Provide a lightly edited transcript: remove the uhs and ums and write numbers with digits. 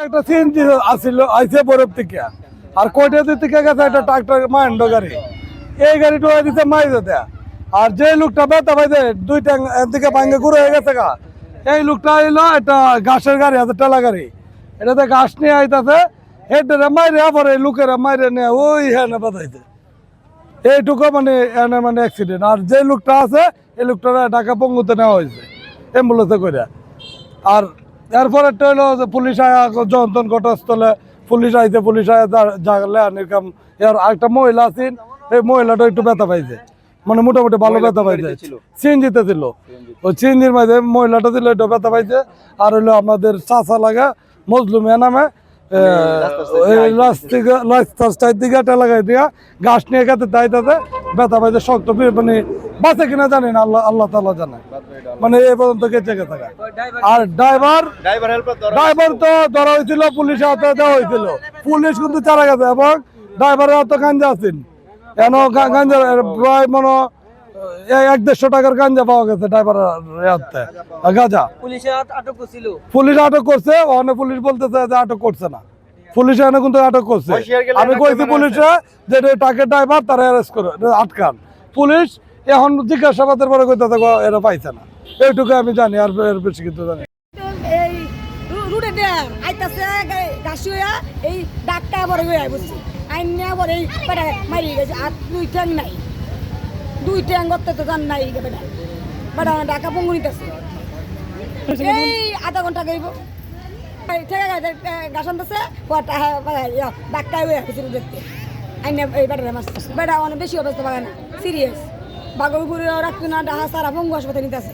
একটা সিএনজি আসিল আইসে বরফ থেকে আর কোটিয়াতে থেকে গেছে একটা ট্রাক্টর মাহেন্দ্র গাড়ি এই গাড়ি টোয়া দিতে মাই যেতে আর যে লোকটা বেতা পাইছে দুইটা দিকে ভাঙ্গে ঘুরে হয়ে গেছে গা এই লোকটা এলো একটা ঘাসের গাড়ি আছে টেলা গাড়ি এটাতে ঘাস নিয়ে আইতাছে হেডে মাইরে পরে লোকেরা মাইরে নিয়ে ওই হ্যাঁ বাজাইছে এইটুকু মানে এনে মানে অ্যাক্সিডেন্ট আর যে লোকটা আছে এই লোকটা ঢাকা পঙ্গুতে নেওয়া হয়েছে অ্যাম্বুলেন্সে করে আর এরপরে একটা হলো যে পুলিশ আয়া যন্ত্রণ ঘটনাস্থলে পুলিশ আইছে পুলিশ আয়া জাগলে নিরকাম এর আরেকটা মহিলা আছেন এই মহিলাটা একটু ব্যথা পাইছে মানে মোটামুটি ভালো ব্যথা পাইছে সিএনজিতে ছিল ওই সিএনজির মাঝে মহিলাটা ছিল একটু ব্যথা পাইছে আর হইলো আমাদের চাচা লাগা মজলুমিয়া নামে রাস্তার দিকে টেলাগাই দিয়া গাছ নিয়ে গেছে তাই তাতে ব্যথা পাইছে শক্ত মানে বাঁচে কিনা জানি না আল্লাহ আল্লাহ তাআলা জানে মানে এই পর্যন্ত গেছে থাকা আর ড্রাইভার তো ধরা হয়েছিল পুলিশের হাতে দেওয়া হয়েছিল পুলিশ কিন্তু চালা গেছে এবং ড্রাইভারের হাতে গাঞ্জা আছেন কেন গাঞ্জা প্রায় মনে 100-150 টাকার গাঞ্জা পাওয়া গেছে ড্রাইভারের হাতে গাঁজা পুলিশ আটক করছে ওখানে পুলিশ বলতেছে যে আটক করছে না পুলিশ এখানে কিন্তু আটক করছে আমি কইছি পুলিশে যে টাকের ড্রাইভার তারা অ্যারেস্ট করে আটকান পুলিশ এখন জিজ্ঞাসাবাদের পরে কইতে এরা পাইছে না এইটুকু আমি জানি আর এর বেশি কিন্তু জানি এই রুটে দেন আইতাছে গাছি হইয়া এই ডাকটা বড় হইয়া বসছি আইনা বড় এই বেটা মারি গেছে আর দুই ট্যাং নাই দুই ট্যাং করতে তো জান নাই বেটা বেটা ঢাকা পঙ্গুনিতেছে এই আধা ঘন্টা গইব ঠিক আছে গাছ আনতেছে ডাকটা হইয়া গেছে দেখতে আইনা এই বেটা মারছে বেটা অনেক বেশি অবস্থা বাগানা সিরিয়াস বাগরপুরে রাখতো না ডাহা সারা পঙ্গু হাসপাতালে নিতেছে